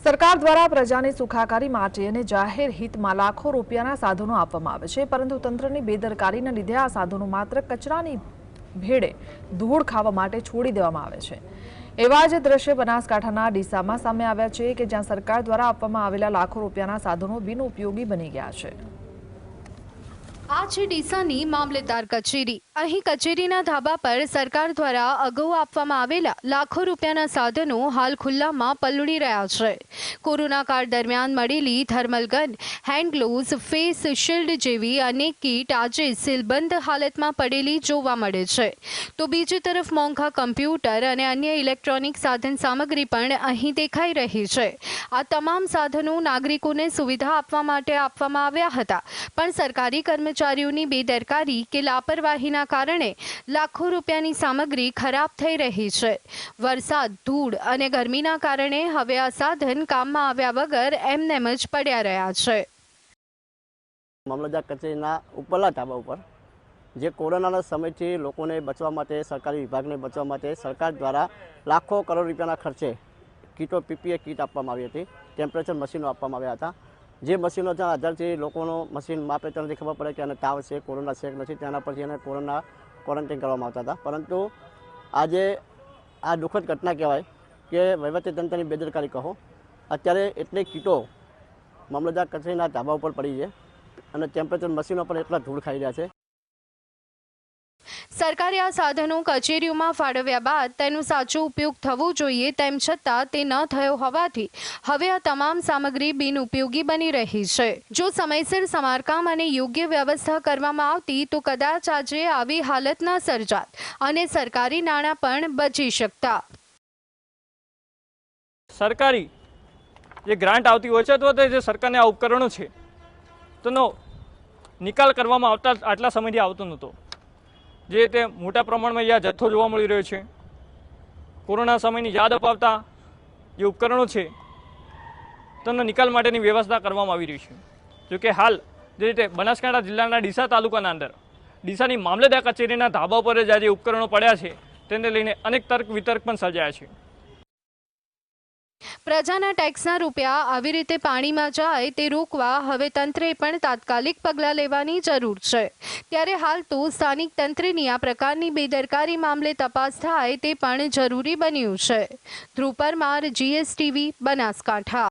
સરકાર દ્વારા પ્રજાની સુખાકારી માટે અને જાહેર હિતમાં લાખો રૂપિયાના સાધનો આપવામાં આવે છે, પરંતુ તંત્રની બેદરકારીના લીધે આ સાધનો માત્ર કચરાની ભેળે ધૂળ ખાવા માટે છોડી દેવામાં આવે છે। એવા જ દ્રશ્ય બનાસકાંઠાના ડીસામાં સામે આવ્યા છે કે જ્યાં સરકાર દ્વારા આપવામાં આવેલા લાખો રૂપિયાના સાધનો બિનઉપયોગી બની ગયા છે। આ છે ડીસાની મામલતદાર કચેરી। અહીં કચેરીના ધાબા પર સરકાર દ્વારા અગાઉ આપવામાં આવેલા લાખો રૂપિયાના સાધનો હાલ ખુલ્લામાં પલળી રહ્યા છે। કોરોના કાળ દરમિયાન મળેલી thermal gun, hand gloves, face shield જેવી અનેક કીટ આજે સીલબંધ હાલતમાં પડેલી જોવા મળે છે, તો બીજી તરફ મોંઘા કમ્પ્યુટર અને અન્ય ઇલેક્ટ્રોનિક સાધન સામગ્રી પણ અહીં દેખાઈ રહી છે। આ તમામ સાધનો નાગરિકોને સુવિધા આપવા માટે આપવામાં આવ્યા હતા, પણ સરકારી કર્મચારીઓની બેદરકારી કે લાપરવાહીના કારણે લાખો રૂપિયાની સામગ્રી ખરાબ થઈ રહી છે। વરસાદ, ધૂળ અને ગરમીના કારણે હવે આ સાધન કામમાં આવ્યા વગર એમનેમ જ પડ્યા રહ્યા છે। મામલતદાર કચેરીના ઉપરના ધાબા ઉપર જે કોરોનાના સમયથી લોકોને બચવા માટે, સરકારી વિભાગને બચવા માટે સરકાર દ્વારા લાખો કરોડ રૂપિયાના ખર્ચે કીટો, પીપીએ કીટ આપવામાં આવી હતી, ટેમ્પરેચર મશીનો આપવામાં આવ્યા હતા। જે મશીનો આધારથી લોકોનો મશીન માપે ત્યાંથી ખબર પડે કે એને તાવ છે, કોરોના છે કે નથી, તેના પરથી એને ક્વોરન્ટાઇન કરવામાં આવતા હતા। પરંતુ આજે આ દુઃખદ ઘટના કહેવાય કે વહીવટીતંત્રની બેદરકારી કહો, અત્યારે એટલી કીટો મામલતદાર કચેરીના ધાબા ઉપર પડી છે અને ટેમ્પરેચર મશીનો પણ એટલા ધૂળ ખાઈ રહ્યા છે। સરકારે આ સાધનો કચેરીઓમાં ફાળવ્યા બાદ તેનો સાચો ઉપયોગ થવો જોઈએ, તેમ છતાં તે ન થયો હોવાથી હવે આ તમામ સામગ્રી બિનઉપયોગી બની રહી છે। જો સમયસર સમારકામ અને યોગ્ય વ્યવસ્થા કરવામાં આવતી તો કદાચ આજે આવી હાલત ન સર્જાત અને સરકારી નાણાં પણ બચી શકતા। સરકારી જે ગ્રાન્ટ આવતી હોય છે અથવા જે સરકારને આ ઉપકરણો છે તેનો નિકાલ કરવામાં આટલા સમયથી આવતો નહોતો। જે તે મોટા પ્રમાણમાં યા જથ્થો જોવા મળી રહ્યો છે। કોરોના સમયની યાદ અપાવતા જે ઉપકરણો છે તેનો નિકાલ માટેની વ્યવસ્થા કરવામાં આવી રહી છે। જોકે હાલ જે રીતે બનાસકાંઠા જિલ્લાના ડીસા તાલુકાના અંદર ડીસાની મામલતદાર કચેરીના ધાબા પર જ આજે ઉપકરણો પડ્યા છે, તેને લઈને અનેક તર્ક વિતર્ક પણ સર્જાયા છે। પ્રજાના ટેક્સના રૂપિયા આવી રીતે પાણીમાં જાય તે રોકવા હવે તંત્રે પણ તાત્કાલિક પગલાં લેવાની જરૂર છે। ત્યારે હાલ તો સ્થાનિક તંત્રની આ પ્રકારની બેદરકારી મામલે તપાસ થાય તે પણ જરૂરી બન્યું છે। ધ્રુવ પરમાર, GSTV, બનાસકાંઠા।